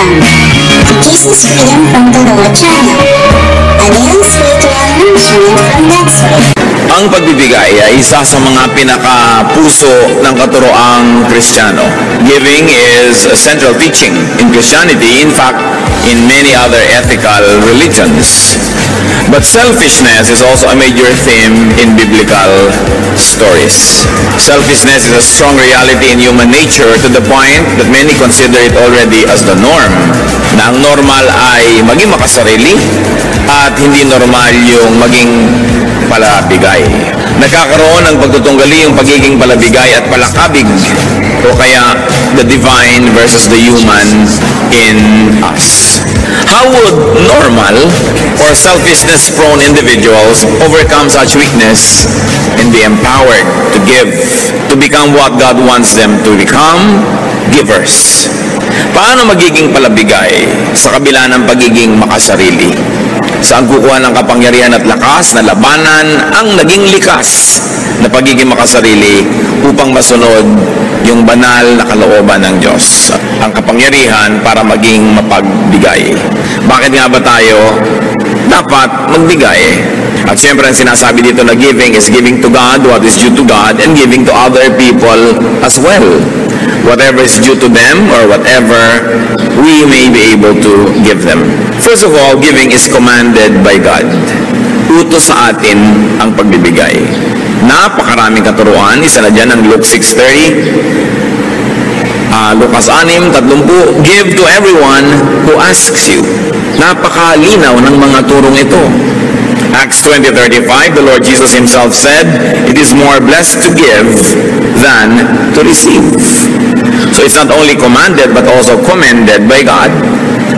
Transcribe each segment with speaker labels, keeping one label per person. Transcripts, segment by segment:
Speaker 1: Welcome to Jesus Freedom from the Lord channel, a daily spiritual nourishment from God's Word.
Speaker 2: Ang pagbibigay ay isa sa mga pinaka-puso ng katuroang Kristiyano. Giving is a central teaching in Christianity, in fact, in many other ethical religions. But selfishness is also a major theme in biblical stories. Selfishness is a strong reality in human nature to the point that many consider it already as the norm. Na ang normal ay maging makasarili at hindi normal yung maging palabigay. Nagkakaroon ng pagtutunggali yung pagiging palabigay at palakabig o kaya the divine versus the human in us. How would normal or selfishness-prone individuals overcome such weakness and be empowered to give, to become what God wants them to become? Givers. Paano magiging palabigay sa kabila ng pagiging makasarili? Saan kukuha ng kapangyarihan at lakas na labanan ang naging likas na pagiging makasarili upang masunod yung banal na kalooban ng Diyos? Ang kapangyarihan para maging mapagbigay. Bakit nga ba tayo dapat magbigay? At syempre ang sinasabi dito na giving is giving to God what is due to God and giving to other people as well. Whatever is due to them or whatever we may be able to give them. First of all, giving is commanded by God. Utos sa atin ang pagbibigay. Napakaraming katuruan. Isa na dyan ang Luke 6:30. Lucas 6:30. Give to everyone who asks you. Napakalinaw ng mga turong ito. Acts 20:35, the Lord Jesus Himself said, it is more blessed to give than to receive. So it's not only commanded but also commended by God.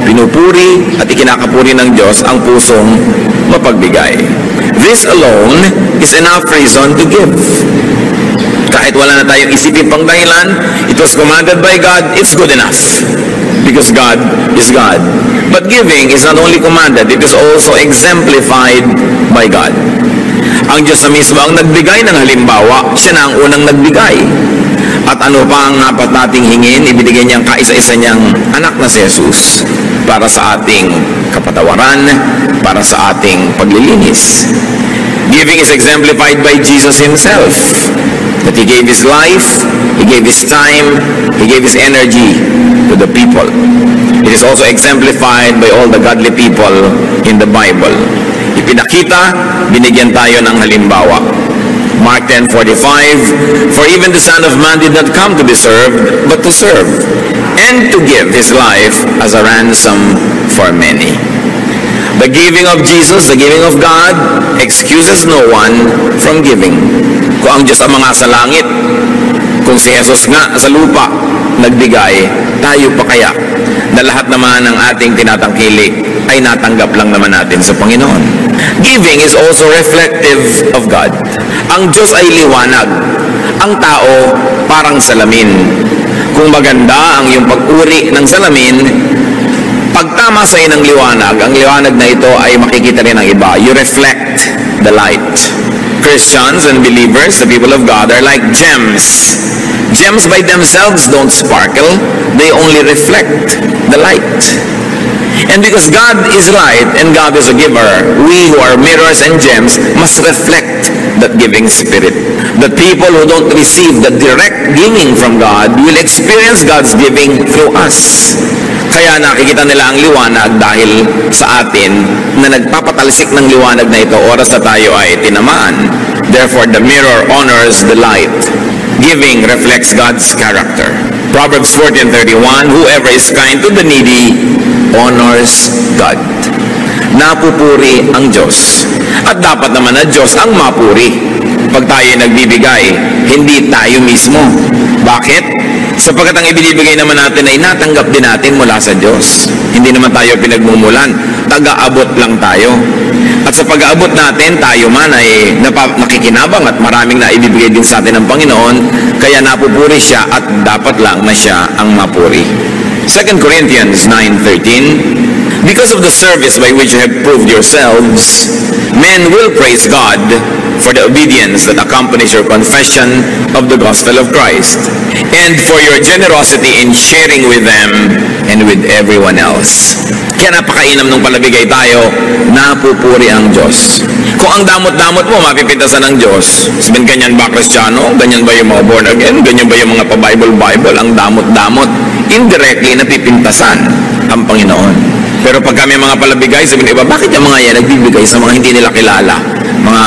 Speaker 2: Pinupuri at ikinakapuri ng Diyos ang pusong mapagbigay. This alone is enough reason to give. Kahit wala na tayong isipin pang dahilan, it was commanded by God, it's good enough. Because God is God. But giving is not only commanded, it is also exemplified by God. Ang Diyos na mismo ang nagbigay ng halimbawa, siya na ang unang nagbigay. At ano pa ang apat nating hingin, ibinigay niyang kaisa-isa niyang anak na si Jesus para sa ating kapatawaran, para sa ating paglilinis. Giving is exemplified by Jesus Himself. That He gave His life, He gave His time, He gave His energy to the people. It is also exemplified by all the godly people in the Bible. Ipinakita, binigyan tayo ng halimbawa. Mark 10:45, for even the Son of Man did not come to be served, but to serve, and to give His life as a ransom for many. The giving of Jesus, the giving of God, excuses no one from giving. Kung ang Diyos ang mga sa langit, kung si Jesus nga sa lupa nagbigay, tayo pa kaya na lahat naman ng ating tinatangkilik ay natanggap lang naman natin sa Panginoon. Giving is also reflective of God. Ang Diyos ay liwanag. Ang tao parang salamin. Kung maganda ang iyong pag-uri ng salamin, pag tama sa ng liwanag, ang liwanag na ito ay makikita rin ng iba. You reflect the light. Christians and believers, the people of God, are like gems. Gems by themselves don't sparkle. They only reflect the light. And because God is light and God is a giver, we who are mirrors and gems must reflect that giving spirit. The people who don't receive the direct giving from God will experience God's giving through us. Kaya nakikita nila ang liwanag dahil sa atin na nagpapatalsik ng liwanag na ito oras na tayo ay tinamaan. Therefore, the mirror honors the light. Giving reflects God's character. Proverbs 14:31, whoever is kind to the needy honors God. Napupuri ang Diyos. At dapat naman na Diyos ang mapuri. Pag tayo nagbibigay, hindi tayo mismo. Bakit? Sapagkat ang ibinibigay naman natin ay natanggap din natin mula sa Diyos. Hindi naman tayo pinagmumulan. Taga-abot lang tayo. At sa pag-aabot natin, tayo man ay nakikinabang at maraming na ibibigay din sa atin ng Panginoon. Kaya napupuri siya at dapat lang na siya ang mapuri. 2 Corinthians 9:13, because of the service by which you have proved yourselves, men will praise God for the obedience that accompanies your confession of the gospel of Christ, and for your generosity in sharing with them and with with everyone else. Kaya napakainam nung palabigay tayo, napupuri ang Diyos. Kung ang damot-damot mo, mapipintasan ng Diyos. Sabihin, ganyan ba Kristiyano? Ganyan ba yung mga born again? Ganyan ba yung mga pa-Bible? Ang damot-damot. Indirectly, napipintasan ang Panginoon. Pero pag kami mga palabigay, sabihin iba, bakit yung mga yan nagbibigay sa mga hindi nila kilala? Mga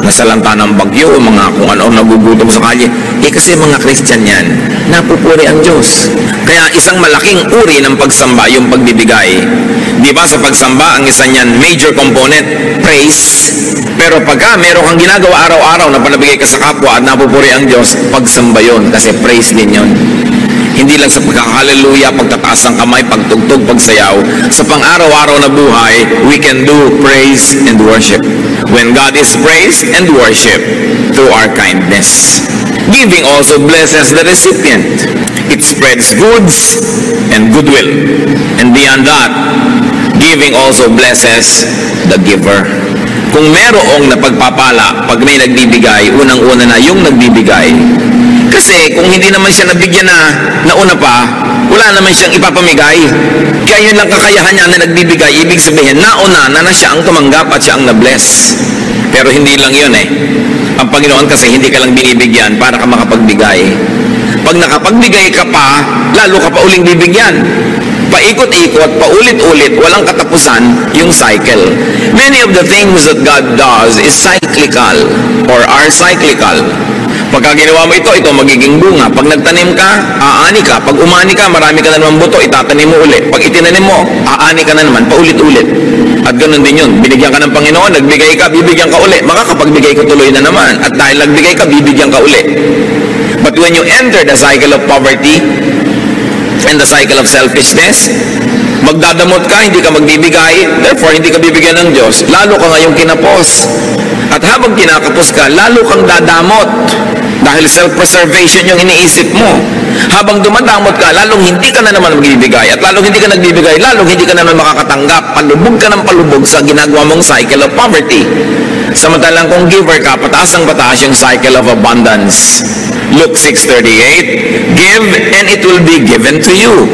Speaker 2: nasalanta ng bagyo, mga kung ano nagugutom sa kalye. Kasi mga Christian yan, napupuri ang Diyos. Kaya isang malaking uri ng pagsamba, yung pagbibigay. Di ba sa pagsamba, ang isa niyan, major component, praise. Pero pagka meron kang ginagawa araw-araw na palabigay ka sa kapwa at napupuri ang Diyos, pagsamba yun, kasi praise din yun. Hindi lang sa pagkakahaleluya, pagtataas ng kamay, pagtugtog, pagsayaw. Sa pang-araw-araw na buhay, we can do praise and worship. When God is praised and worshiped through our kindness. Giving also blesses the recipient. It spreads goods and goodwill. And beyond that, giving also blesses the giver. Kung merong napagpapala, pag may nagbibigay, unang-una na yung nagbibigay. Kasi kung hindi naman siya nabigyan na nauna pa, wala naman siyang ipapamigay. Kaya yun lang kakayahan niya na nagbibigay, ibig sabihin, nauna na siya ang tumanggap at siya ang na-bless. Pero hindi lang yun eh. Ang Panginoon kasi hindi ka lang binibigyan para ka makapagbigay. Pag nakapagbigay ka pa, lalo ka pa uling bibigyan. Paikot-ikot, paulit-ulit, walang katapusan yung cycle. Many of the things that God does is cyclical or are cyclical. Pagka ginawa mo ito magiging bunga. Pag nagtanim ka, aani ka. Pag umani ka, marami ka na naman buto, itatanim mo ulit. Pag itinanim mo, aani ka na naman, paulit-ulit. At ganun din yun. Binigyan ka ng Panginoon, nagbigay ka, bibigyan ka ulit. Makakapagbigay ka tuloy na naman. At dahil nagbigay ka, bibigyan ka ulit. But when you enter the cycle of poverty and the cycle of selfishness, magdadamot ka, hindi ka magbibigay, therefore hindi ka bibigyan ng Diyos. Lalo ka ngayong kinapos. At habang kinakapos ka, lalo kang dadamot. Dahil self-preservation yung iniisip mo. Habang dumadamot ka, lalong hindi ka na naman magbibigay. At lalong hindi ka nagbibigay, lalong hindi ka na naman makakatanggap. Palubog ka ng palubog sa ginagawa mong cycle of poverty. Samantalang kung giver ka, pataas ang pataas yung cycle of abundance. Luke 6:38, give and it will be given to you.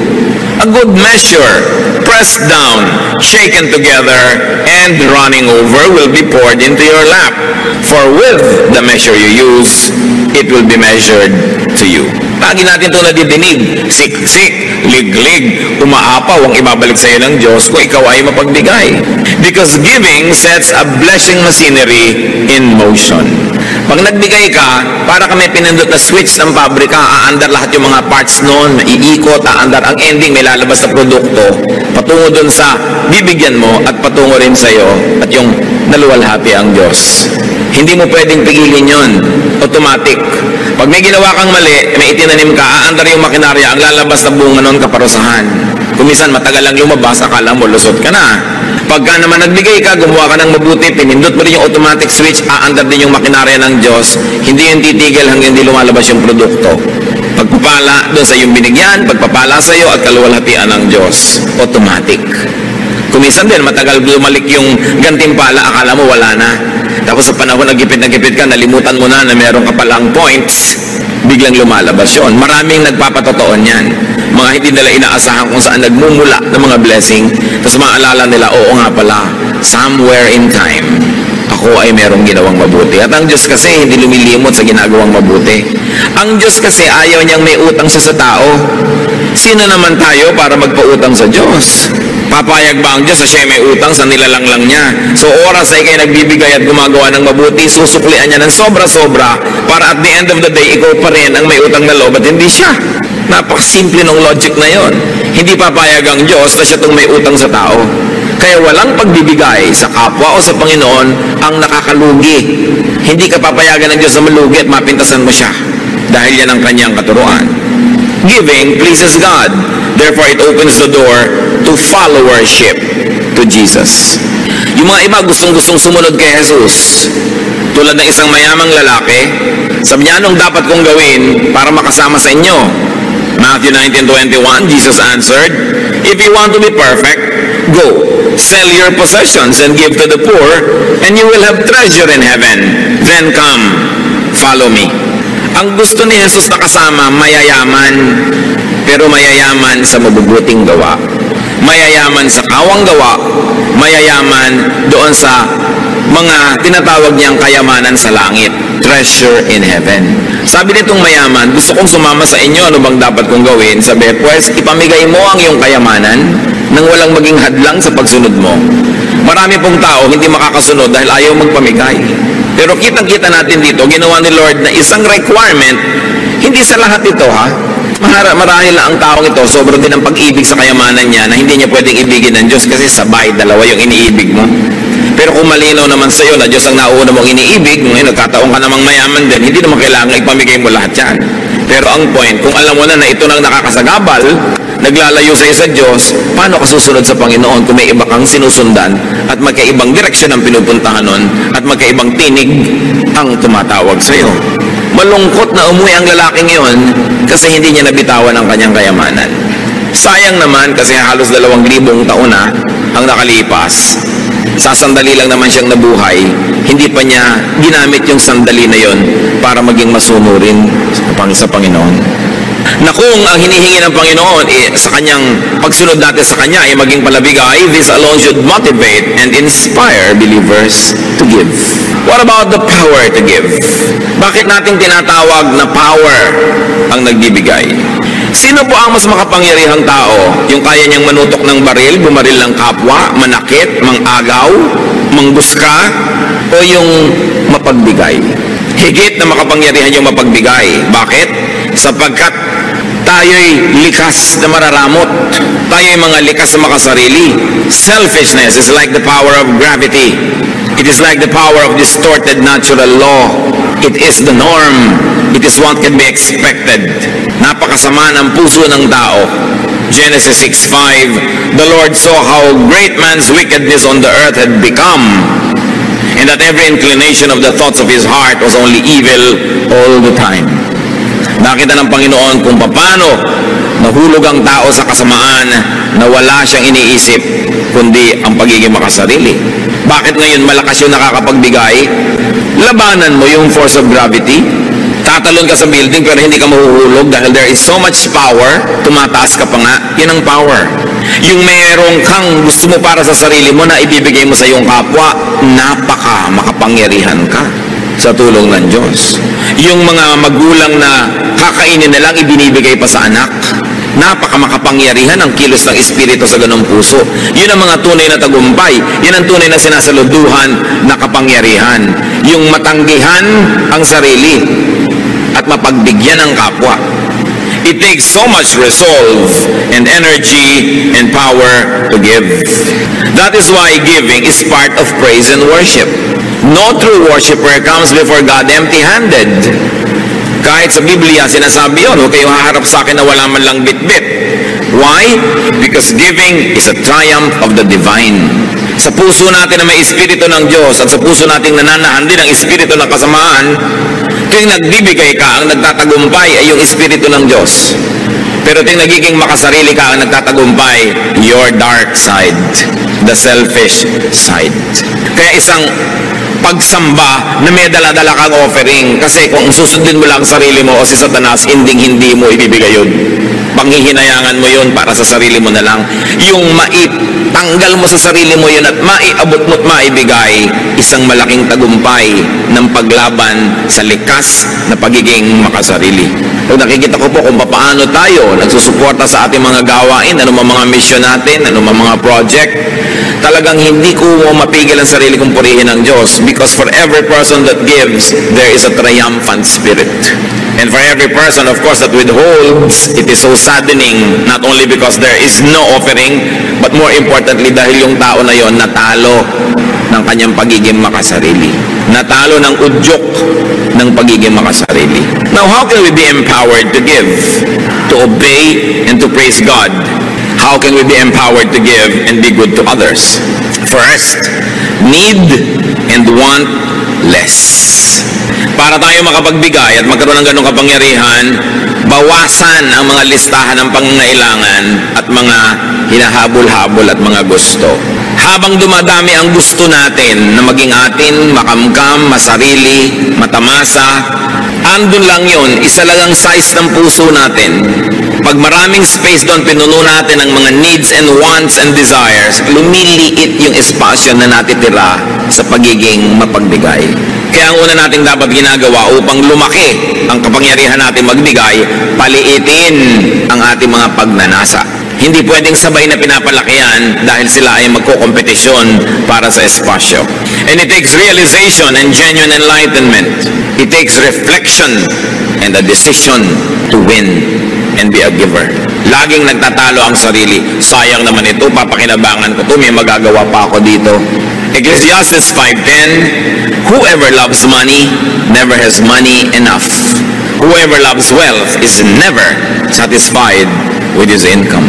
Speaker 2: A good measure, pressed down, shaken together, and running over will be poured into your lap. For with the measure you use, it will be measured to you. Lagi natin ito nadidinig, siksik, liglig, umaapaw ang ibabalik sa iyo ng Diyos kung ikaw ay mapagbigay. Because giving sets a blessing machinery in motion. Pag nagbigay ka, para ka may pinindot na switch ng pabrika, aandar lahat yung mga parts noon, iikot, aandar ang ending, may lalabas na produkto, patungo dun sa bibigyan mo at patungo rin sa iyo at yung naluwalhati ang Diyos. Hindi mo pwedeng pigilin yon, automatic. Pag may ginawa kang mali, may itinanim ka, aandar yung makinarya, ang lalabas na bunga noon kaparusahan. Kung minsan matagal lang lumabas, akala mo lusot ka na. Pagka naman nagbigay ka, gumawa ka ng mabuti, pinindot mo rin yung automatic switch, aandar din yung makinarya ng Diyos, hindi yung titigil hanggang hindi lumalabas yung produkto. Pagpapala doon sa iyong binigyan, pagpapala sa iyo at kaluwalhatian ng Diyos. Automatic. Kung minsan din, matagal lumalik yung gantimpala, akala mo wala na. Tapos sa panahon na gipit ka, nalimutan mo na meron ka palang points, biglang lumalabas yun. Maraming nagpapatotoon yan. Mga hindi nila inaasahan kung saan nagmumula ng mga blessing. Tapos maalala nila, oo nga pala, somewhere in time, ako ay merong ginawang mabuti. At ang Diyos kasi hindi lumilimot sa ginagawang mabuti. Ang Diyos kasi ayaw niyang may utang siya sa tao. Sino naman tayo para magpautang sa Diyos? Papayag ba ang Diyos na siya may utang sa nilalang lang niya? So oras ay kayo nagbibigay at gumagawa ng mabuti, susuklian niya ng sobra-sobra para at the end of the day, ikaw pa rin ang may utang na loob at hindi siya. Napakasimple ng logic na yon. Hindi papayag ang Diyos na siya itong may utang sa tao. Kaya walang pagbibigay sa kapwa o sa Panginoon ang nakakalugi. Hindi ka papayagan ng Diyos na malugi at mapintasan mo siya. Dahil yan ang kanyang katuruan. Giving pleases God. Therefore, it opens the door to followership to Jesus. Yung mga iba gustong-gustong sumunod kay Jesus. Tulad ng isang mayamang lalaki, sabi niya, anong dapat kong gawin para makasama sa inyo? Matthew 19:21, Jesus answered, if you want to be perfect, go, sell your possessions and give to the poor, and you will have treasure in heaven. Then come, follow me. Ang gusto ni Jesus na kasama, mayayaman, pero mayayaman sa mabubuting gawa. Mayayaman sa kawang gawa, mayayaman doon sa mga tinatawag niyang kayamanan sa langit, treasure in heaven. Sabi nitong mayaman, gusto kong sumama sa inyo, ano bang dapat kong gawin? Sabi, pues, ipamigay mo ang iyong kayamanan nang walang maging hadlang sa pagsunod mo. Marami pong tao hindi makakasunod dahil ayaw magpamigay. Pero kitang-kita natin dito, ginawa ni Lord na isang requirement, hindi sa lahat ito ha, marahil lang ang taong ito, sobrang din ang pag-ibig sa kayamanan niya na hindi niya pwedeng ibigin ng Diyos kasi sabay, dalawa yung iniibig mo. Pero kung malinaw naman sa iyo na Diyos ang nauna mong iniibig, ngayon nagkataon ka namang mayaman din, hindi naman kailangan ipamigay mo lahat yan. Pero ang point, kung alam mo na ito nang nakakasagabal, naglalayo sa iyo sa Diyos, paano ka susunod sa Panginoon kung may iba kang sinusundan at magkaibang direksyon ang pinupuntahan nun at magkaibang tinig ang tumatawag sa iyo? Malungkot na umuwi ang lalaking yon kasi hindi niya nabitawan ang kanyang kayamanan. Sayang naman kasi halos 2,000 taon na ang nakalipas. Sasandali lang naman siyang nabuhay, hindi pa niya ginamit yung sandali na yon para maging masunurin sa Panginoon. Na kung ang hinihingi ng Panginoon sa kanyang pagsunod natin sa kanya ay maging palabigay, this alone should motivate and inspire believers to give. What about the power to give? Bakit natin tinatawag na power ang nagbibigay? Sino po ang mas makapangyarihang tao? Yung kaya niyang manutok ng baril, bumaril ng kapwa, manakit, mangagaw, mangguska, o yung mapagbigay? Higit na makapangyarihan yung mapagbigay. Bakit? Sapagkat tayo'y likas na mararamot. Tayo'y mga likas na makasarili. Selfishness is like the power of gravity. It is like the power of distorted natural law. It is the norm. It is what can be expected. Napakasama ng puso ng tao. Genesis 6:5, the Lord saw how great man's wickedness on the earth had become, and that every inclination of the thoughts of his heart was only evil all the time. Nakita ng Panginoon kung paano nahulog ang tao sa kasamaan na wala siyang iniisip kundi ang pagiging makasarili. Bakit ngayon malakas yung nakakapagbigay? Labanan mo yung force of gravity. Tatalon ka sa building pero hindi ka mahuhulog dahil there is so much power, tumataas ka pa nga, yun ang power. Yung meron kang gusto mo para sa sarili mo na ibibigay mo sa iyong kapwa, makapangyarihan ka sa tulong ng Diyos. Yung mga magulang na kakainin na lang ibinibigay pa sa anak, makapangyarihan ang kilos ng Espiritu sa ganong puso. Yun ang mga tunay na tagumpay. Yun ang tunay na sinasaluduhan na kapangyarihan. Yung matanggihan ang sarili at mapagbigyan ang kapwa. It takes so much resolve and energy and power to give. That is why giving is part of praise and worship. No true worshiper comes before God empty-handed. Kahit sa Biblia, sinasabi yun, huwag kayong haharap sa akin na wala man lang bit-bit. Why? Because giving is a triumph of the divine. Sa puso natin na may Espiritu ng Diyos at sa puso nating nananahan din ang Espiritu ng kasamaan, tuwing nagbibigay ka, ang nagtatagumpay ay yung Espiritu ng Diyos. Pero tuwing nagiging makasarili ka, ang nagtatagumpay, your dark side, the selfish side. Kaya isang pagsamba na may dala-dala kang offering, kasi kung susundin mo lang sarili mo o si Satanas, hindi mo ibibigay yun. Panghihinayangan mo yun para sa sarili mo na lang. Yung maitanggal mo sa sarili mo yun at maiabot mo't maibigay, isang malaking tagumpay ng paglaban sa likas na pagiging makasarili. Pag nakikita ko po kung paano tayo nagsusuporta sa ating mga gawain, mga mission natin, mga project, talagang hindi ko mapigil ang sarili kong purihin ng Diyos, because for every person that gives, there is a triumphant spirit. And for every person, of course, that withholds, it is so saddening, not only because there is no offering, but more importantly, dahil yung tao na yon natalo ng kanyang pagiging makasarili. Natalo ng udyok ng pagiging makasarili. Now, how can we be empowered to give, to obey, and to praise God? How can we be empowered to give and be good to others? First, need and want less. Para tayo makapagbigay at magkaroon ng ganong kapangyarihan, bawasan ang mga listahan ng pangangailangan at mga hinahabol-habol at mga gusto. Habang dumadami ang gusto natin na maging atin, makamkam, masarili, matamasa, andun lang yun, isa lang ang size ng puso natin. Pag maraming space doon, pinuno natin ang mga needs and wants and desires, lumiliit yung espasyo na natitira sa pagiging mapagbigay. Kaya ang una nating dapat ginagawa upang lumaki ang kapangyarihan natin magbigay, paliitin ang ating mga pagnanasa. Hindi pwedeng sabay na pinapalaki yan dahil sila ay magkokompetisyon para sa espasyo. And it takes realization and genuine enlightenment. It takes reflection and a decision to win and be a giver. Laging nagtatalo ang sarili. Sayang naman ito, papakinabangan ko ito, may magagawa pa ako dito. Ecclesiastes 5:10, whoever loves money never has money enough. Whoever loves wealth is never satisfied with his income.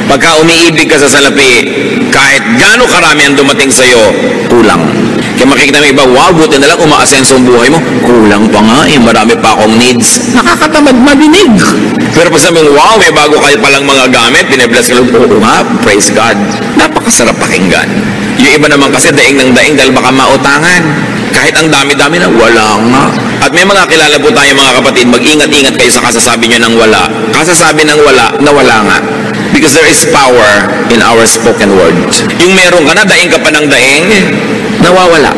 Speaker 2: Pagka umiibig ka sa salapi, kahit gaano karami ang dumating sa'yo, kulang. Kaya makikita mo iba, wow, buti na lang umaasenso ang buhay mo. Kulang pa nga marami pa akong needs. Nakakatamad madinig. Pero pag sabi mo, wow, may bago kayo palang mga gamit, binibless ka lang, oo nga, praise God. Napakasarap pakinggan. Yung iba naman kasi daing ng daing dahil baka mautangan. Kahit ang dami-dami na, wala nga. At may mga kilala po tayo mga kapatid, mag-ingat-ingat kayo sa kasasabi nyo ng wala. Kasasabi ng wala, na wala nga. Because there is power in our spoken words. Yung meron ka na, daing ka pa ng daing, nawawala.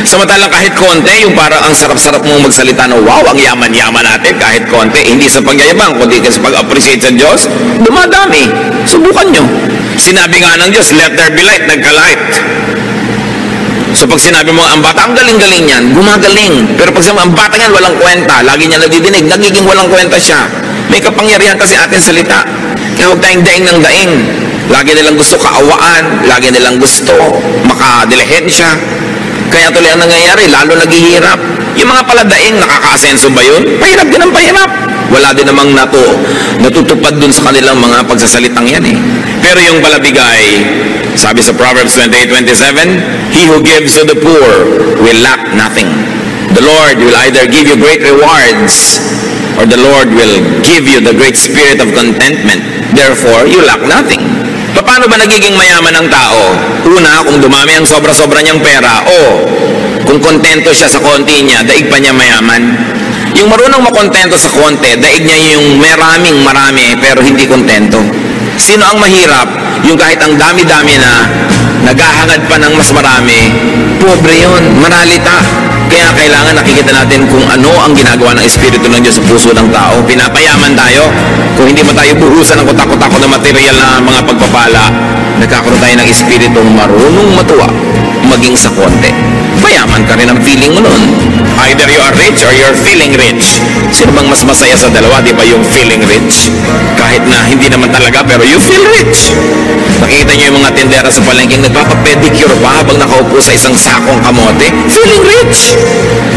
Speaker 2: Samantalang kahit konti, yung parang ang sarap-sarap mong magsalita na, wow, ang yaman-yaman natin, kahit konti, hindi sa pagyayabang, kundi sa pag-appreciate sa Diyos, dumadami. Subukan nyo. Sinabi nga ng Diyos, let there be light, nagka-light. So pag sinabi mo, ang bata, ang galing-galing yan, gumagaling. Pero pag sinabi, ang bata yan, walang kwenta, lagi niya nadidinig, nagiging walang kwenta siya. May kapangyarihan kasi ating salita. Kaya huwag tayong daing ng daing. Lagi nilang gusto kaawaan, lagi nilang gusto makadilihensya. Kaya tuloy ang nangyayari, lalo naghihirap. Yung mga paladaing, nakaka-asenso ba yun? Pahirap din ang pahirap. Wala din namang natutupad dun sa kanilang mga pagsasalitang yan eh. Pero yung palabigay, sabi sa Proverbs 28:27, he who gives to the poor will lack nothing. The Lord will either give you great rewards or the Lord will give you the great spirit of contentment. Therefore, you lack nothing. Paano ba nagiging mayaman ang tao? Una, kung dumami ang sobra-sobra niyang pera, o kung kontento siya sa konti niya, daig pa niya mayaman. Yung marunong makontento sa konti, daig niya yung marami, pero hindi kontento. Sino ang mahirap? Yung kahit ang dami-dami na, naghahangad pa ng mas marami, pobre yun, maralita. Kaya kailangan nakikita natin kung ano ang ginagawa ng Espiritu ng Diyos sa puso ng tao. Pinapayaman tayo. Kung hindi mo tayo buhusan ng kutak-kutak na material na mga pagpapala, nagkakaroon tayo ng Espiritong marunong matuwa, maging sa konti. Mayaman ka rin ang feeling mo nun. Either you are rich or you're feeling rich. Sino bang mas masaya sa dalawa? Di ba yung feeling rich? Kahit na hindi naman talaga, pero you feel rich. Nakikita niyo yung mga tindera sa palengking nagpapapedicure pa habang nakaupo sa isang sakong kamote. Feeling rich.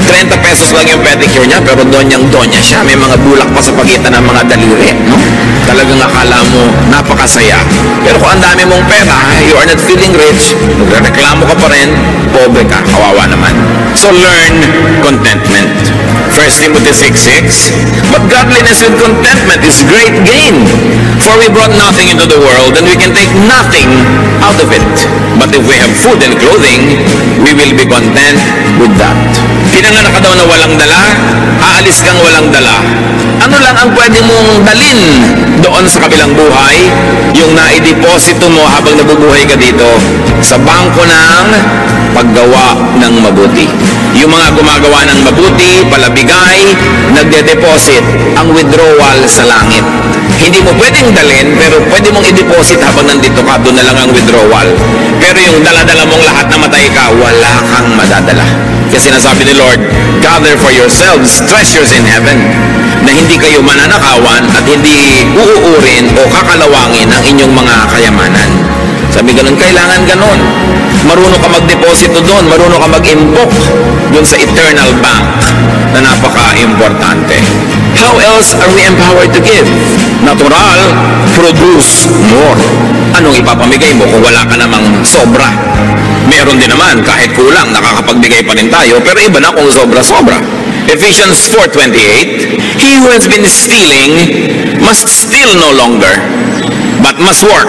Speaker 2: 30 pesos lang yung pedicure niya, pero donyang-donya siya. May mga bulak pa sa pagitan ng mga daliri. No? Talagang akala mo, napakasaya. Pero kung ang dami mong pera, you are not feeling rich, nagreklamo ka pa rin, pobre ka, kawawa naman. So learn contentment. 1 Timothy 6:6, but godliness with contentment is great gain. For we brought nothing into the world, and we can take nothing out of it. But if we have food and clothing, we will be content with that. Pinanganak ka daw na walang dala, aalis kang walang dala. Ano lang ang pwede mong dalin doon sa kabilang buhay? Yung naideposito mo habang nabubuhay ka dito sa bangko ng paggawa ng mabuti. Yung mga gumagawa ng mabuti, palabigay, nagde-deposit ang withdrawal sa langit. Hindi mo pwedeng dalhin, pero pwede mong i-deposit habang nandito ka, doon na lang ang withdrawal. Pero yung dala-dala mong lahat na matay ka, wala kang madadala. Kasi sinasabi ni Lord, gather for yourselves treasures in heaven, na hindi kayo mananakawan at hindi uuurin o kakalawangin ang inyong mga kayamanan. Sabi ganun, kailangan ganun. Marunong ka mag-deposito doon, marunong ka mag-impok doon sa eternal bank na napaka-importante. How else are we empowered to give? Natural, produce more. Anong ipapamigay mo kung wala ka namang sobra? Meron din naman, kahit kulang, nakakapagbigay pa rin tayo, pero iba na kung sobra-sobra. Ephesians 4:28, he who has been stealing must steal no longer, but must work,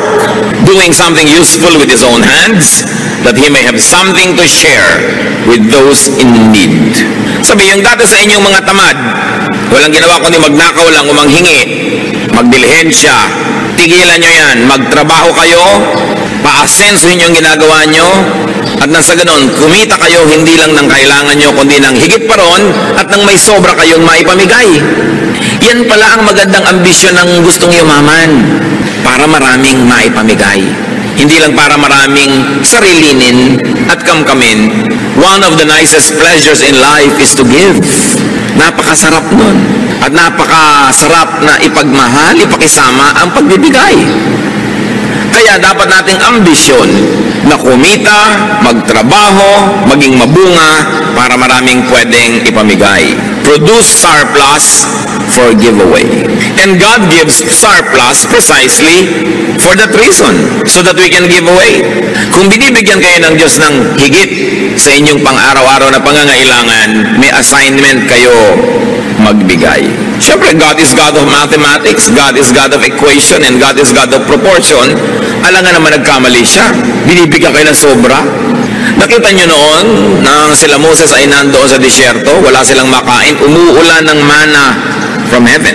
Speaker 2: doing something useful with his own hands, that he may have something to share with those in need. Sabi, yung dati sa inyong mga tamad, walang ginawa kundi magnakaw lang o manghingi, magdilhensya, tigilan nyo yan, magtrabaho kayo, paasensuhin yung ginagawa nyo, at nang sa ganon, kumita kayo hindi lang ng kailangan nyo, kundi ng higit pa ron, at nang may sobra kayong maipamigay. Yan pala ang magandang ambisyon ng gustong yumaman, para maraming maipamigay. Hindi lang para maraming sarilinin at kamkamin. One of the nicest pleasures in life is to give. Napakasarap nun. At napakasarap na ipagmahal, ipakisama ang pagbibigay. Kaya dapat nating ambisyon na kumita, magtrabaho, maging mabunga para maraming pwedeng ipamigay. Produce surplus for giveaway. And God gives surplus precisely for that reason, so that we can give away. Kung binibigyan kayo ng Diyos ng higit sa inyong pang-araw-araw na pangangailangan, may assignment kayo magbigay. Siyempre, God is God of mathematics, God is God of equation, and God is God of proportion. Alam nga naman nagkamali siya. Binibigyan kayo ng sobra. Nakita nyo noon na sila Moses ay nandoon sa disyerto, wala silang makain, umuulan ng mana from heaven.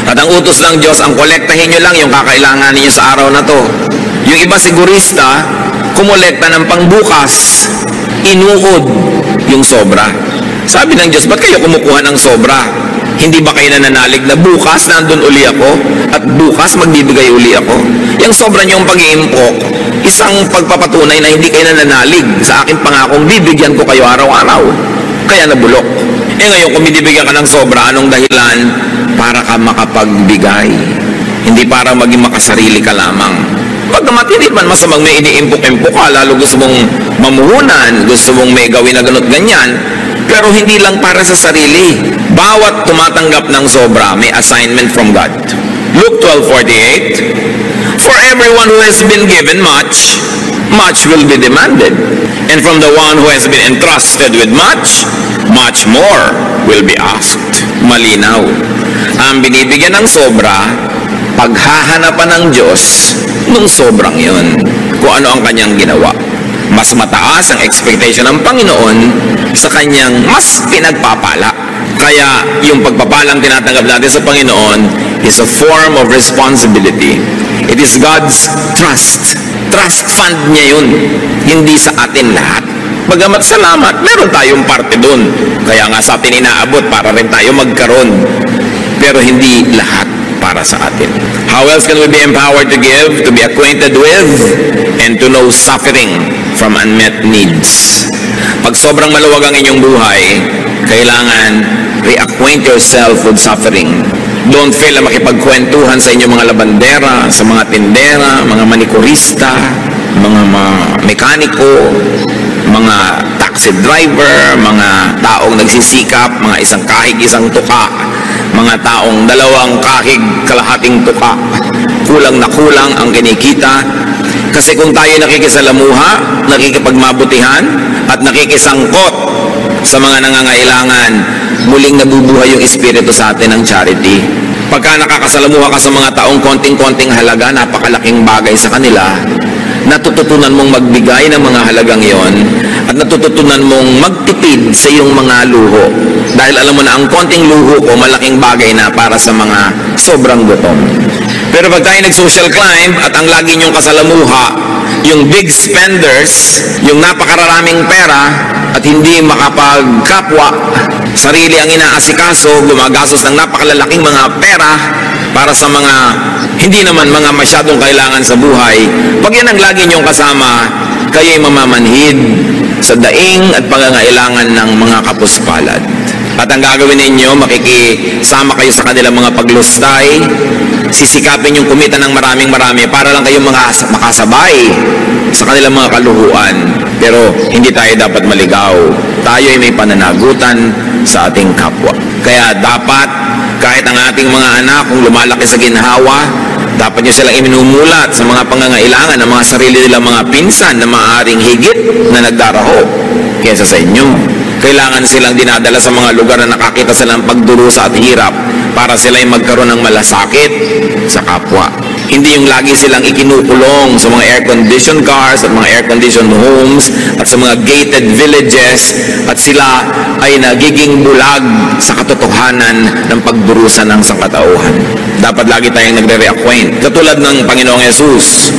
Speaker 2: At ang utos ng Diyos, ang kolektahin nyo lang yung kakailangan ninyo sa araw na to. Yung iba sigurista, kumolekta ng pangbukas, inuod yung sobra. Sabi ng Diyos, ba't kayo kumukuha ng sobra? Hindi ba kayo nananalig na bukas nandun uli ako at bukas magbibigay uli ako? Yung sobra niyong pag-iimpok, isang pagpapatunay na hindi kayo nananalig sa aking pangakong bibigyan ko kayo araw-araw. Kaya nabulok. Ngayon, kung binibigyan ka ng sobra, anong dahilan? Para ka makapagbigay. Hindi para maging makasarili ka lamang. Pagkamat hindi man masamang may iniimpok-impok ka, lalo gusto mong mamuhunan, gusto mong may gawin na ganot ganyan, pero hindi lang para sa sarili. Bawat tumatanggap ng sobra, may assignment from God. Luke 12:48, for everyone who has been given much, much will be demanded. And from the one who has been entrusted with much, much more will be asked. Malinaw. Ang binibigyan ng sobra, paghahanapan ng Diyos nung sobrang yun. Kung ano ang kanyang ginawa. Mas mataas ang expectation ng Panginoon sa kanyang mas pinagpapala. Kaya yung pagpapalang tinatanggap natin sa Panginoon is a form of responsibility. It is God's trust. Trust fund niya yun. Hindi sa atin lahat. Bagamat salamat, meron tayong parte dun. Kaya nga sa atin inaabot para rin tayo magkaroon. Pero hindi lahat para sa atin. How else can we be empowered to give, to be acquainted with, and to know suffering from unmet needs? Pag sobrang maluwag ang inyong buhay, kailangan reacquaint yourself with suffering. Don't fail na makipagkwentuhan sa inyong mga labandera, sa mga tindera, mga manikurista, mga mekaniko, mga taxi driver, mga taong nagsisikap, mga isang kahig, isang tuka, mga taong dalawang kahig, kalahating tuka. Kulang na kulang ang kinikita. Kasi kung tayo nakikisalamuha, nakikipagmabutihan, at nakikisangkot sa mga nangangailangan, muling nabubuhay yung espiritu sa atin ng charity. Pagka nakakasalamuha ka sa mga taong konting-konting halaga, napakalaking bagay sa kanila, natututunan mong magbigay ng mga halagang yon at natututunan mong magtipid sa iyong mga luho. Dahil alam mo na ang konting luho ko, malaking bagay na para sa mga sobrang gutom. Pero pag tayo nag-social climb at ang lagi niyong kasalamuha, yung big spenders, yung napakararaming pera at hindi makapagkapwa, sarili ang inaasikaso, gumagastos ng napakalalaking mga pera para sa mga hindi naman mga masyadong kailangan sa buhay. Pag yan ang lagi niyong kasama, kayo'y mamamanhid sa daing at pangangailangan ng mga kapuspalad. At ang gagawin ninyo, makikisama kayo sa kanilang mga paglustay, sisikapin yung kumita ng marami para lang kayong makasabay sa kanilang mga kaluhuan. Pero hindi tayo dapat maligaw. Tayo ay may pananagutan sa ating kapwa. Kaya dapat, kahit ang ating mga anak, kung lumalaki sa ginhawa, dapat nyo silang iminumulat sa mga pangangailangan ng mga sarili nilang mga pinsan na maaaring higit na nagdaraho kaysa sa inyo. Kailangan silang dinadala sa mga lugar na nakakita silang pagdurusa at hirap para sila ay magkaroon ng malasakit sa kapwa. Hindi yung lagi silang ikinukulong sa mga air-conditioned cars at mga air-conditioned homes at sa mga gated villages at sila ay nagiging bulag sa katotohanan ng pagdurusa ng sangkatauhan. Dapat lagi tayong nagre-reacquaint. Katulad ng Panginoong Yesus,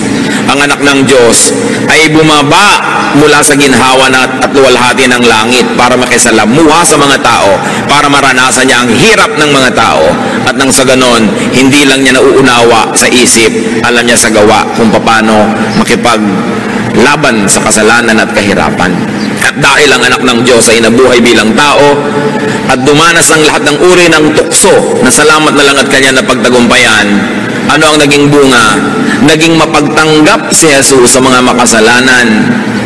Speaker 2: ang anak ng Diyos ay bumaba mula sa ginhawa at luwalhati ng langit para makisalamuha sa mga tao, para maranasan niya ang hirap ng mga tao at nang sa ganon, hindi lang niya nauunawa sa isip, alam niya sa gawa kung paano makipaglaban sa kasalanan at kahirapan. At dahil ang anak ng Diyos ay nabuhay bilang tao at dumanas ng lahat ng uri ng tukso na salamat na lang at kanya na pagtagumpayan, ano ang naging bunga? Naging mapagtanggap si Jesus sa mga makasalanan,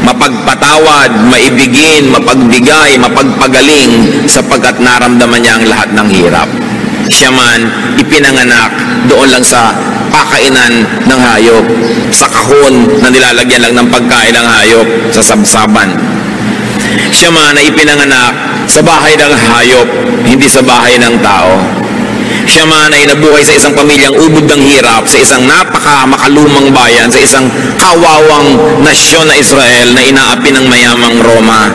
Speaker 2: mapagpatawad, maibigin, mapagbigay, mapagpagaling sapagkat naramdaman niya ang lahat ng hirap. Siya man ipinanganak doon lang sa pakainan ng hayop, sa kahon na nilalagyan lang ng pagkain ng hayop, sa sabsaban. Siya man ay ipinanganak sa bahay ng hayop, hindi sa bahay ng tao. Siya man ay nabuhay sa isang pamilyang ubod ng hirap, sa isang napaka-makalumang bayan, sa isang kawawang nasyon na Israel na inaapi ng mayamang Roma.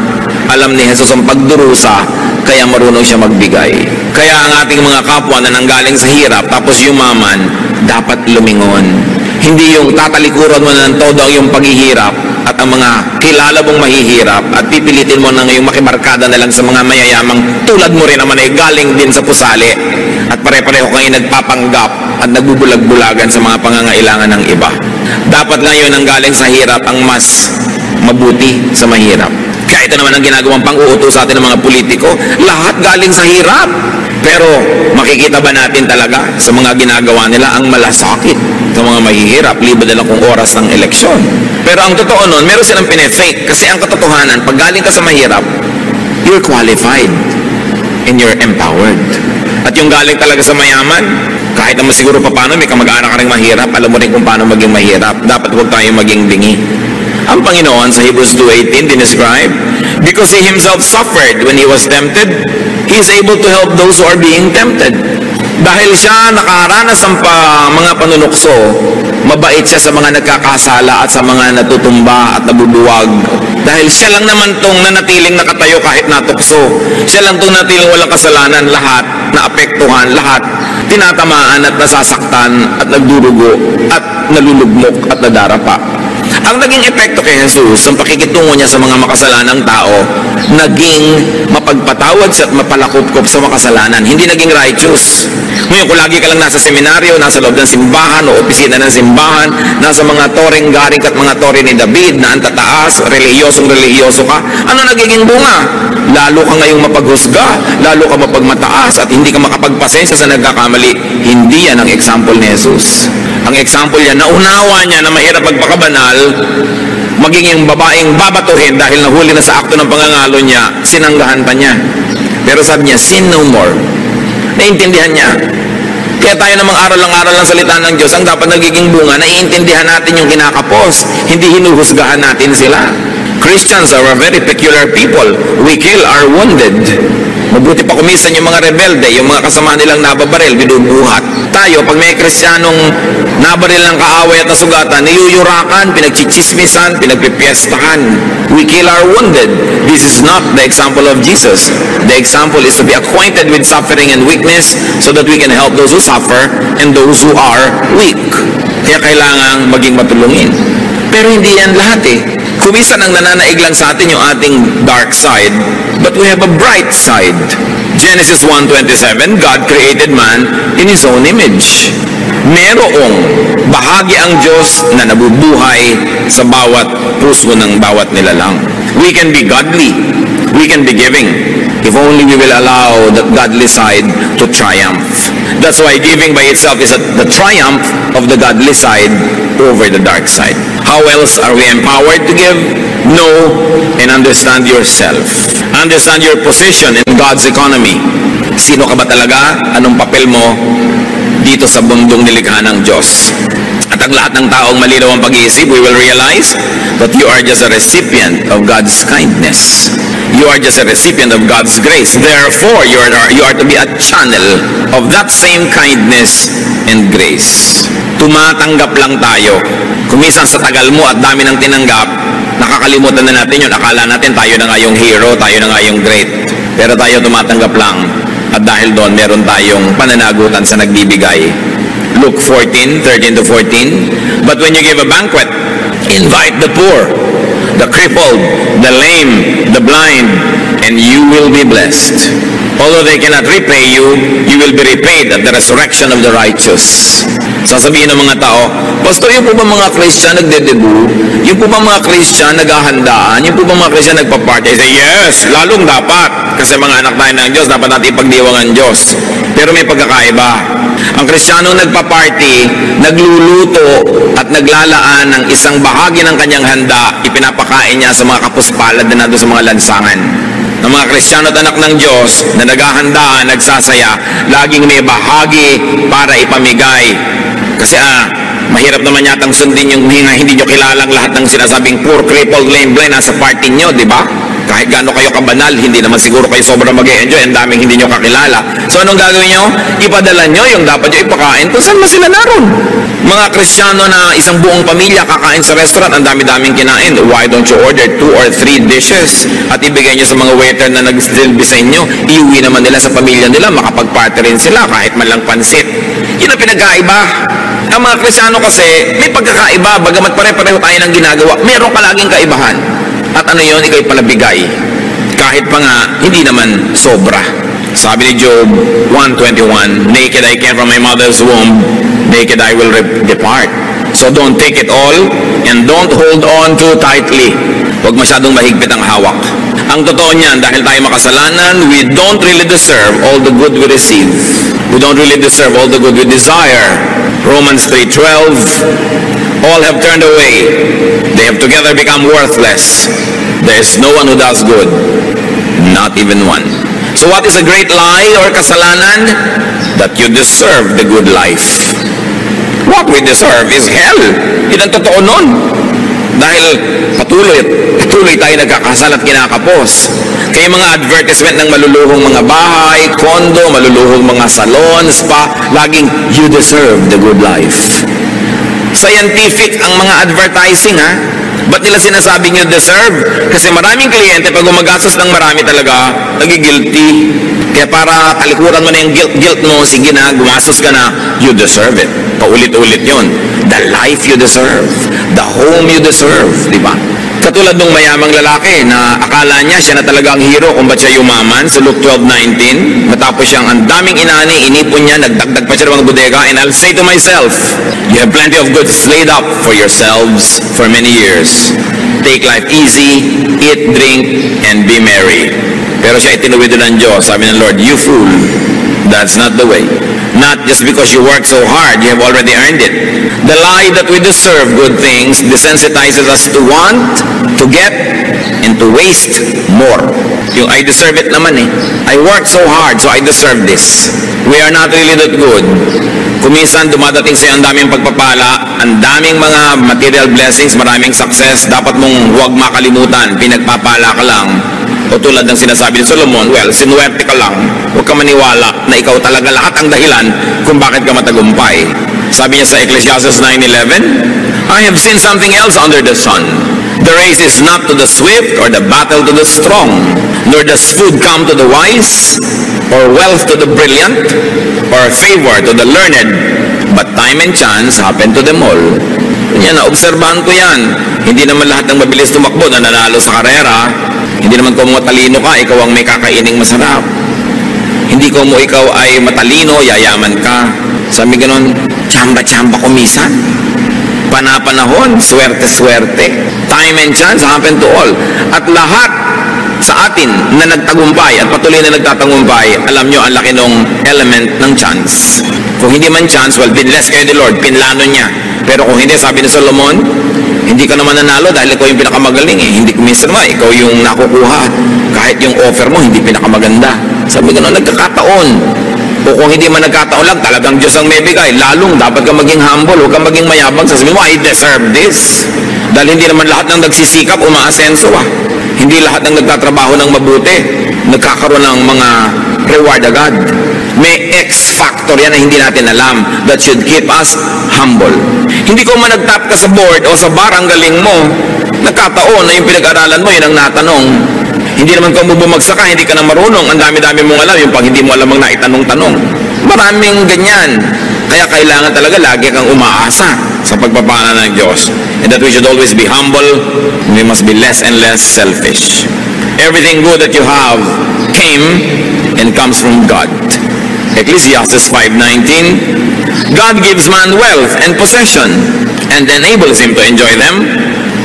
Speaker 2: Alam ni Jesus ang pagdurusa, kaya marunong siya magbigay. Kaya ang ating mga kapwa na nanggaling sa hirap tapos yumaman, dapat lumingon. Hindi yung tatalikuran mo na ng todo ang yung paghihirap at ang mga kilala mong mahihirap at pipilitin mo na ngayong makibarkada na lang sa mga mayayamang tulad mo rin naman ay galing din sa pusali at pare-pareho kayo nagpapanggap at nagbubulag-bulagan sa mga pangangailangan ng iba. Dapat ngayon ang galing sa hirap ang mas mabuti sa mahirap. Kaya ito naman ang ginagawang pang-uutos sa atin ng mga politiko, lahat galing sa hirap. Pero makikita ba natin talaga sa mga ginagawa nila ang malasakit sa mga mahihirap, liban na lang kung oras ng eleksyon? Pero ang totoo nun, meron silang pinefake kasi ang katotohanan, pag galing ka sa mahirap, you're qualified and you're empowered. At yung galing talaga sa mayaman, kahit naman siguro pa paano may kamag-anak ka rin mahirap, alam mo rin kung paano maging mahirap. Dapat huwag tayong maging bingi. Ang Panginoon sa Hebrews 2:18 dinescribe, because He Himself suffered when He was tempted, He is able to help those who are being tempted. Dahil siya nakaranas ng mga panunukso, mabait siya sa mga nagkakasala at sa mga natutumba at nabubuwag. Dahil siya lang naman tong nanatiling nakatayo kahit natukso. Siya lang tong nanatiling walang kasalanan, lahat naapektuhan, lahat tinatamaan at nasasaktan at nagdurugo at nalulugmok at nadarapa. Ang naging epekto kay Jesus, ang pakikitungo niya sa mga makasalanang tao, naging mapagpatawad siya at mapalakop-kop sa makasalanan. Hindi naging righteous. Ngayon, kung lagi ka lang nasa seminaryo, nasa loob ng simbahan o opisina ng simbahan, nasa mga toreng garing at mga tore ni David na antataas, relihiyosong-relihiyoso ka, ano nagiging bunga? Lalo ka ngayong mapaghusga, lalo ka mapagmataas at hindi ka makapagpasensya sa nagkakamali. Hindi yan ang example ni Jesus. Ang example niya, naunawa niya na mahirap magpakabanal, maging yung babaeng babatuhin dahil nahuli na sa akto ng pangangalo niya, sinanggahan pa niya. Pero sabi niya, sin no more. Naiintindihan niya. Kaya tayo namang aral ng salita ng Diyos, ang dapat nagiging bunga, naiintindihan natin yung kinakapos, hindi hinuhusgahan natin sila. Christians are a very peculiar people. We kill our wounded. Mabuti pa kumisan yung mga rebelde, yung mga kasama nilang nababaril, binubuhat. Tayo, pag may Kristiyanong nabaril ng kaaway at nasugatan, niyuyurakan, pinagchichismisan, pinagpipiestahan. We kill our wounded. This is not the example of Jesus. The example is to be acquainted with suffering and weakness so that we can help those who suffer and those who are weak. Kaya kailangang maging matulungin. Pero hindi yan lahat eh. Kumisan ang nananaig lang sa atin yung ating dark side, but we have a bright side. Genesis 1:27, God created man in His own image. Merong bahagi ang Diyos na nabubuhay sa bawat puso ng bawat nilalang. We can be godly. We can be giving. If only we will allow the godly side to triumph. That's why giving by itself is the triumph of the godly side over the dark side. How else are we empowered to give? Know and understand yourself. Understand your position in God's economy. Sino ka ba talaga? Anong papel mo dito sa mundong nilikha ng Diyos? At ang lahat ng taong malinaw ang pag-iisip, we will realize that you are just a recipient of God's kindness. You are just a recipient of God's grace. Therefore, you are to be a channel of that same kindness and grace. Tumatanggap lang tayo. Kumisan sa tagal mo at dami ng tinanggap, nakakalimutan na natin yun. Akala natin tayo na nga yung hero, tayo na nga yung great. Pero tayo tumatanggap lang. At dahil doon, meron tayong pananagutan sa nagbibigay. Luke 14:13-14. But when you give a banquet, invite the poor, the crippled, the lame, the blind, and you will be blessed. Although they cannot repay you, you will be repaid at the resurrection of the righteous. Sasabihin ng mga tao, Pastor, yung po ba mga Christian nagdedebu? Yung po ba mga Christian naghahandaan? Yung po ba mga Christian nagpa-party? I say, yes, lalong dapat. Kasi mga anak tayo ng Diyos, dapat natin ipagdiwang ang Diyos. Pero may pagkakaiba. Ang Kristiyano nagpa-party, nagluluto at naglalaan ng isang bahagi ng kanyang handa, ipinapakain niya sa mga kapuspalad na nandun sa mga lansangan. Ng mga Kristiyano at anak ng Diyos na naghahandaan, nagsasaya, laging may bahagi para ipamigay. Kasi mahirap naman yatang sundin yung hindi nyo kilalang lahat ng sinasabing poor, crippled, lame, blind nasa party nyo, di ba? Kahit gaano kayo kabanal, hindi naman siguro kayo sobrang mag-e-enjoy, ang daming hindi nyo kakilala. So anong gagawin nyo? Ipadala nyo yung dapat nyo ipakain kung saan sila naroon. Mga Kristiyano na isang buong pamilya kakain sa restaurant, ang dami-daming kinain. Why don't you order 2 or 3 dishes at ibigay nyo sa mga waiter na nag-silbi sa inyo? Iuwi naman nila sa pamilya nila, makapag-party rin sila kahit man lang pansit. Yun ang pinagkaiba. Ang mga Kristiyano kasi, may pagkakaiba, bagamat pare-pareho tayo ng ginagawa, meron palaging kaibahan. At ano yun, ikaw'y palabigay. Kahit pa nga, hindi naman sobra. Sabi ni Job 1:21, naked I came from my mother's womb, naked I will depart. So don't take it all and don't hold on too tightly. Huwag masyadong mahigpit ang hawak. Ang totoo niyan, dahil tayo makasalanan, we don't really deserve all the good we receive. We don't really deserve all the good we desire. Romans 3:12, all have turned away. They have together become worthless. There is no one who does good, not even one. So what is a great lie or kasalanan? That you deserve the good life. What we deserve is hell. Yun ang totoo nun. Dahil patuloy tayo nagkakasal at kinakapos. Kaya mga advertisement ng maluluhong mga bahay, kondo, maluluhong mga salon, spa, laging, you deserve the good life. Scientific ang mga advertising, ha? Ba't nila sinasabing you deserve? Kasi maraming kliyente, pag gumagastos ng marami talaga, nagigilty. Kaya para talikuran mo na yung guilt mo, sige na, gumastos ka na, you deserve it. Paulit-ulit yon. The life you deserve. The home you deserve. Diba? Katulad ng mayamang lalaki na akala niya siya na talaga ang hero kung ba't siya yumaman sa Luke 12:19. Matapos siyang ang daming inani, inipon niya, nagdagdag pa siya ng mga bodega, and I'll say to myself, you have plenty of goods laid up for yourselves for many years. Take life easy, eat, drink, and be merry. Pero siya itinuwid ng Diyos. Sabi ng Lord, you fool, that's not the way. Not just because you work so hard, you have already earned it. The lie that we deserve good things desensitizes us to want, to get, and to waste more. Yung I deserve it naman eh. I work so hard, so I deserve this. We are not really that good. Kuminsan dumadating sa'yo ang daming pagpapala, ang daming mga material blessings, maraming success. Dapat mong huwag makalimutan, pinagpapala ka lang. O tulad ng sinasabi ni Solomon, well, sinuwerte ka lang. Huwag ka maniwala na ikaw talaga lahat ang dahilan kung bakit ka matagumpay. Sabi niya sa Ecclesiastes 9:11, I have seen something else under the sun. The race is not to the swift or the battle to the strong, nor does food come to the wise, or wealth to the brilliant, or favor to the learned, but time and chance happen to them all. Yan, naobserbahan ko yan. Hindi naman lahat ng mabilis tumakbo na nanalo sa karera. Hindi naman kung matalino ka, ikaw ang may kakaining masarap. Hindi kung ikaw ay matalino, yayaman ka. Sabi ganon, tsamba-tsamba kumisan. Panapanahon, swerte-swerte. Time and chance happen to all. At lahat sa atin na nagtagumpay at patuloy na nagtatagumpay, alam nyo, ang laki ng element ng chance. Kung hindi man chance, well, binless kayo ni Lord, pinlano niya. Pero kung hindi, sabi ni Solomon, hindi ka naman nanalo dahil ikaw yung pinakamagaling eh. Hindi minsan nga, ikaw yung nakukuha. Kahit yung offer mo, hindi pinakamaganda. Sabi ko, nagkakataon. O kung hindi man nagkataon lang, talagang Diyos ang may bigay, lalong dapat ka maging humble, huwag ka maging mayabang. Sasabihin mo, I deserve this. Dahil hindi naman lahat ng nagsisikap umaasenso Hindi lahat ng nagtatrabaho ng mabuti nagkakaroon ng mga reward agad. May X factor yan na hindi natin alam that should keep us humble. Hindi ko man nag-top ka sa board o sa bar, ang galing mo, nagkataon na yung pinag-aralan mo, yun ang natanong. Hindi naman kung bumagsak ka, hindi ka na marunong, ang dami-dami mong alam, yung pag hindi mo alam ang naitanong-tanong. Maraming ganyan. Kaya kailangan talaga lagi kang umaasa sa pagpapala ng Diyos. And that we should always be humble, we must be less and less selfish. Everything good that you have came and comes from God. Ecclesiastes 5:19, God gives man wealth and possession and enables him to enjoy them.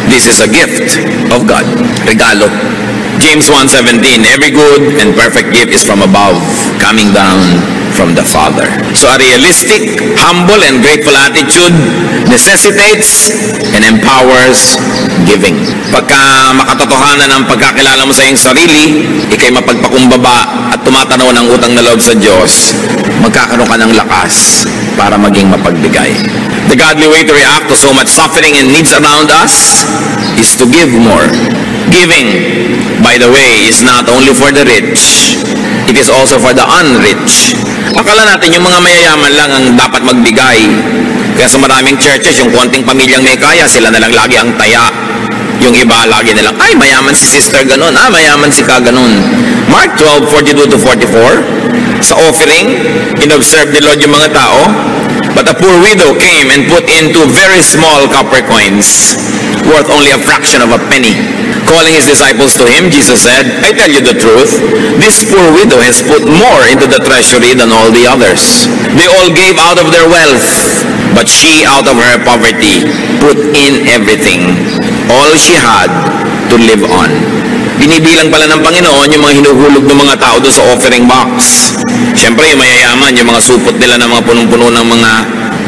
Speaker 2: This is a gift of God. Regalo. James 1:17, every good and perfect gift is from above, coming down from the Father. So a realistic, humble, and grateful attitude necessitates and empowers giving. Pagka makatotohanan ang pagkakilala mo sa iyong sarili, ikay mapagpakumbaba at tumatanaw ng utang na loob sa Diyos, magkakaroon ka ng lakas para maging mapagbigay. The godly way to react to so much suffering and needs around us is to give more. Giving, by the way, is not only for the rich, it is also for the unrich. Akala natin yung mga mayayaman lang ang dapat magbigay. Kaya sa maraming churches, yung konting pamilyang may kaya, sila na lang lagi ang taya. Yung iba lagi nilang, ay mayaman si sister ganon, mayaman si ka ganon. Mark 12:42-44, sa offering, inobserve ni Lord yung mga tao, but a poor widow came and put in 2 very small copper coins, worth only a fraction of a penny. Calling his disciples to him, Jesus said, I tell you the truth, this poor widow has put more into the treasury than all the others. They all gave out of their wealth, but she out of her poverty put in everything, all she had to live on. Binibilang pala ng Panginoon yung mga hinuhulog ng mga tao doon sa offering box. Siyempre, yung mayayaman, yung mga supot nila ng mga punong-puno ng mga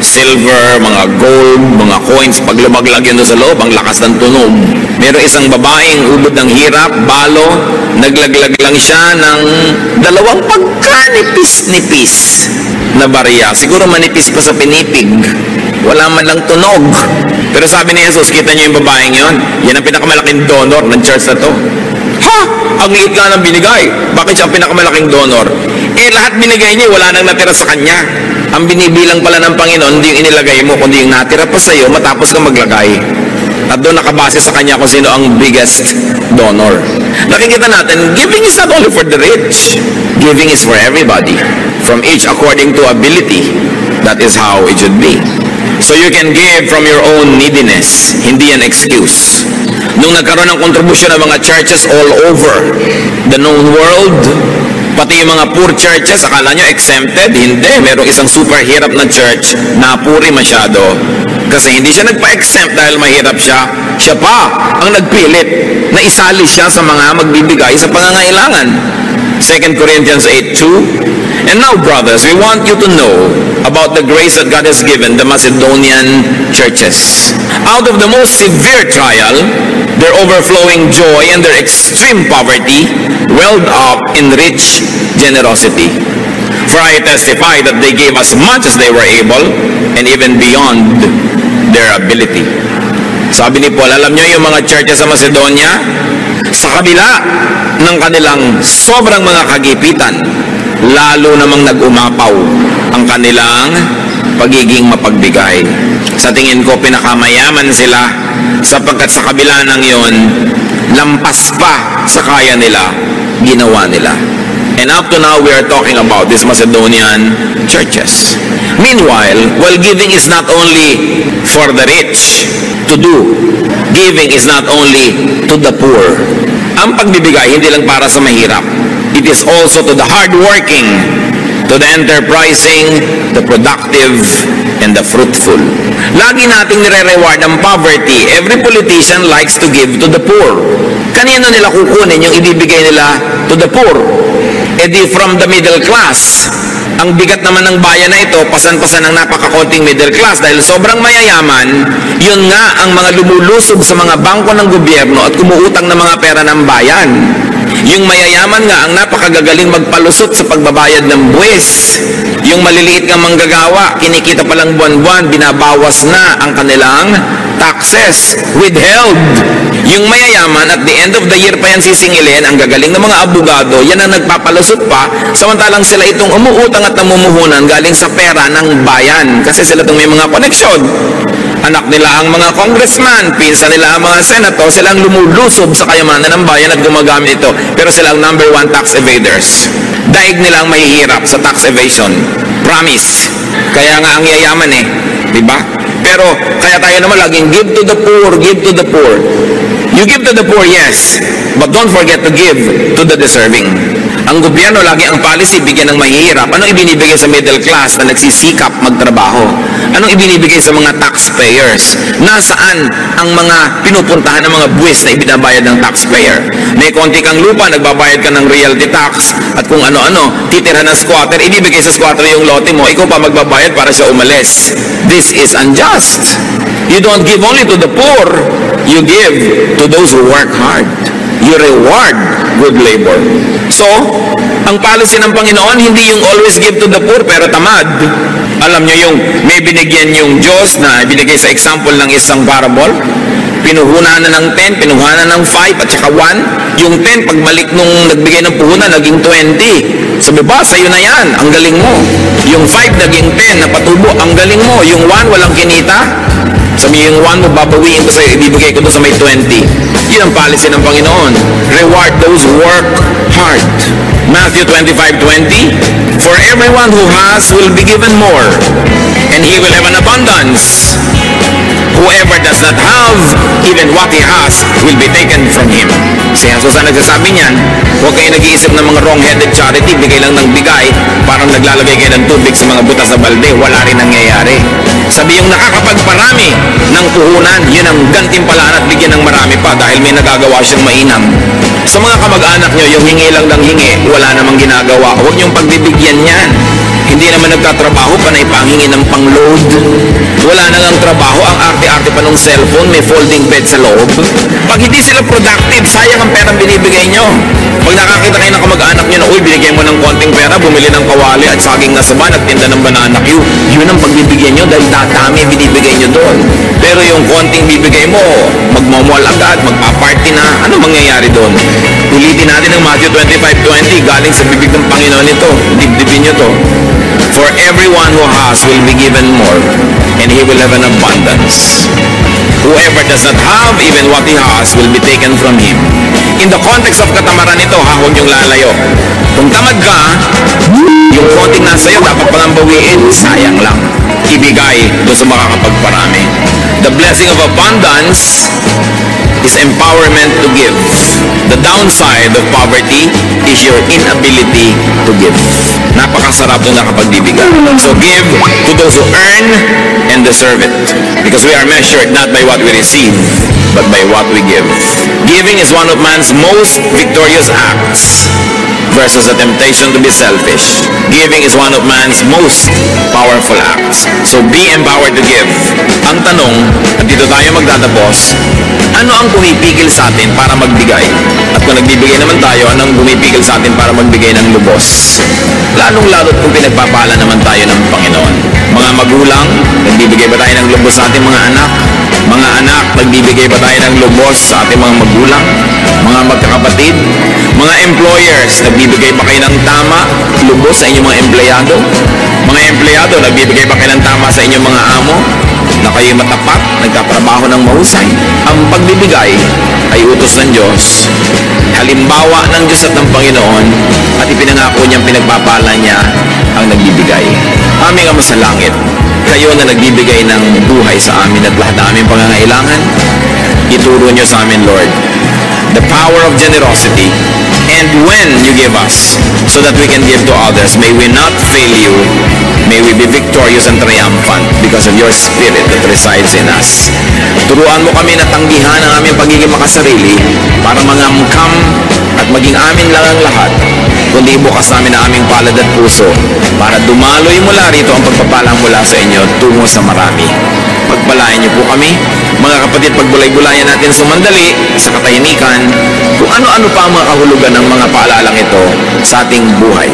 Speaker 2: silver, mga gold, mga coins, pag lumaglag yun doon sa loob, ang lakas ng tunog. Meron isang babaeng ubod ng hirap, balo, naglaglag lang siya ng 2 pagkanipis-nipis na barya. Siguro manipis pa sa pinipig. Wala man lang tunog. Pero sabi ni Jesus, kita niyo yung babaeng yon, yan ang pinakamalaking donor ng church na to. Ha? Ang liit nga ng binigay. Bakit siya ang pinakamalaking donor? Lahat binigay niya, wala nang natira sa kanya. Ang binibilang pala ng Panginoon, hindi yung inilagay mo, kundi yung natira pa sa iyo matapos ka maglagay. At doon nakabase sa kanya kung sino ang biggest donor. Nakikita natin, giving is not only for the rich. Giving is for everybody. From each according to ability. That is how it should be. So you can give from your own neediness. Hindi yan excuse. Nung nagkaroon ng kontribusyon ng mga churches all over the known world, pati yung mga poor churches, akala nyo exempted? Hindi. Merong isang super hirap na church na puri masyado. Kasi hindi siya nagpa-exempt dahil mahirap siya. Siya pa ang nagpilit na isali siya sa mga magbibigay sa pangangailangan. 2 Corinthians 8:2. And now, brothers, we want you to know about the grace that God has given the Macedonian churches. Out of the most severe trial, their overflowing joy and their extreme poverty welled up in rich generosity. For I testify that they gave as much as they were able and even beyond their ability. Sabi ni Paul, alam nyo yung mga churches sa Macedonia, sa kabila ng kanilang sobrang mga kagipitan, lalo namang nag-umapaw ang kanilang pagiging mapagbigay. Sa tingin ko, pinakamayaman sila sapagkat sa kabila ng yon, lampas pa sa kaya nila, ginawa nila. And up to now, we are talking about these Macedonian churches. Meanwhile, while giving is not only for the rich to do, giving is not only to the poor. Ang pagbibigay, hindi lang para sa mahirap. It is also to the hardworking, to the enterprising, the productive, and the fruitful. Lagi nating nire-reward ang poverty. Every politician likes to give to the poor. Kanino nila kukunin yung ibibigay nila to the poor? Di from the middle class. Ang bigat naman ng bayan na ito, pasan-pasan ng napakakonting middle class dahil sobrang mayayaman, yun nga ang mga lumulusob sa mga bangko ng gobyerno at kumuutang ng mga pera ng bayan. Yung mayayaman nga ang napakagagaling magpalusot sa pagbabayad ng buwis. Yung maliliit nga manggagawa, kinikita palang buwan-buwan, binabawas na ang kanilang taxes, withheld. Yung mayayaman, at the end of the year pa yan sisingilin, ang gagaling ng mga abogado, yan ang nagpapalusot pa, samantalang sila itong umuutang at namumuhunan galing sa pera ng bayan. Kasi sila itong may mga koneksyon. Anak nila ang mga congressman, pinsan nila ang mga senator, sila ang lumulusob sa kayamanan ng bayan at gumagamit ito. Pero sila ang number 1 tax evaders. Daig nila ang mahihirap sa tax evasion. Promise. Kaya nga ang yayaman diba? Pero kaya tayo naman laging give to the poor, give to the poor. You give to the poor, yes, but don't forget to give to the deserving. Ang gobyerno, lagi ang policy, bigyan ng mahihirap. Anong ibinibigay sa middle class na nagsisikap magtrabaho? Anong ibinibigay sa mga taxpayers? Nasaan ang mga pinupuntahan ng mga buwis na ibinabayad ng taxpayer? May konti kang lupa, nagbabayad ka ng realty tax, at kung ano-ano, titirhan ng squatter, ibibigay sa squatter yung lote mo, ikaw pa magbabayad para siya umalis. This is unjust. You don't give only to the poor, you give to those who work hard. You reward good labor. So, ang policy ng Panginoon, hindi yung always give to the poor, pero tamad. Alam nyo yung may binigyan yung Diyos na binigay sa example ng isang parable, pinuhunan na ng 10, pinuhunan ng 5, at saka 1. Yung 10, pagbalik nung nagbigay ng puhunan, naging 20. Sabi ba, sa'yo na yan, ang galing mo. Yung 5, naging 10, napatubo, ang galing mo. Yung 1, walang kinita. Sabi yung 1 mo, babawiin ko sa'yo, ibibigay ko doon sa may 20. Yun ang policy ng Panginoon. Reward those who work hard. Matthew 25:20, for everyone who has will be given more, and he will have an abundance. Whoever does not have, even what he has will be taken from him. Si Jesus ang nagsasabi niyan, huwag kayo nag-iisip ng mga wrong-headed charity, bigay lang ng bigay, parang naglalagay kayo ng tubig sa mga butas na balde, wala rin nangyayari. Sabi yung nakakapagparami ng puhunan, yun ang gantimpalaan at bigyan ng marami pa dahil may nagagawa siyang mainam. Sa mga kamag-anak nyo, yung hingi lang ng hingi, wala namang ginagawa. Huwag niyong pagbibigyan yan. Hindi naman nagtatrabaho, panay panghingi ng pang-load. Wala nang ang trabaho, ang arte-arte pa ng cellphone, may folding bed sa loob. Pag hindi sila productive, sayang ang perang binibigay nyo. Pag nakakita kayo ng kamag-anak nyo na, uy, binigay mo ng konting pera, bumili ng kawali at saging na saban at tinda ng banana Q, yun ang pagbibigyan nyo dahil tatami binibigay nyo doon. Pero yung konting bibigay mo, magmamall agad, magpa-party na, ano mangyayari doon? Ulitin natin ang Matthew 25:20, galing sa bibig ng Panginoon ito. Dibdibin nyo to. For everyone who has will be given more, and he will have an abundance. Whoever does not have, even what he has, will be taken from him. In the context of katamaran ito, huwag niyong lalayo. Kung tamad ka, yung konting nasa iyo, dapat palang bawiin, sayang lang. Ibigay doon sa makakapagparami. The blessing of abundance is empowerment to give. The downside of poverty is your inability to give. Napakasarap nung nakapagbibigay. So give to those who earn and deserve it. Because we are measured not by what we receive, but by what we give. Giving is one of man's most victorious acts versus the temptation to be selfish. Giving is one of man's most powerful acts. So be empowered to give. Ang tanong, at dito tayo magtatapos, ano ang pumipigil sa atin para magbigay? At kung nagbibigay naman tayo, anong pumipigil sa atin para magbigay ng lubos? Lalong-lalot kung pinagpapala naman tayo ng Panginoon. Mga magulang, nagbibigay ba tayo ng lubos sa ating mga anak? Mga anak, nagbibigay ba tayo ng lubos sa ating mga magulang? Mga magkakapatid? Mga employers, nagbibigay ba kayo ng tama, lubos sa inyong mga empleyado? Mga empleyado, nagbibigay ba kayo ng tama sa inyong mga amo? Na kayo matapat, nagtatrabaho ng mahusay? Ang pagbibigay ay utos ng Diyos, halimbawa ng Diyos at ng Panginoon, at ipinangako niyang pinagpapala niya ang nagbibigay. Aming Ama sa langit, kayo na nagbibigay ng buhay sa amin at lahat ng aming pangangailangan, ituro niyo sa amin, Lord, the power of generosity, and when you give us, so that we can give to others, may we not fail you, may we be victorious and triumphant because of your Spirit that resides in us. Turuan mo kami na tanggihan ang aming pagiging makasarili para mangamkam at maging amin lang ang lahat, kundi bukas namin ang aming palad at puso para dumaloy mula rito ang pagpapalang mula sa inyo tungo sa marami. pagpalain niyo po kami. Mga kapatid, pagbulay-bulayan natin sumandali sa katahimikan kung ano-ano pa ang mga kahulugan ng mga paalalang ito sa ating buhay.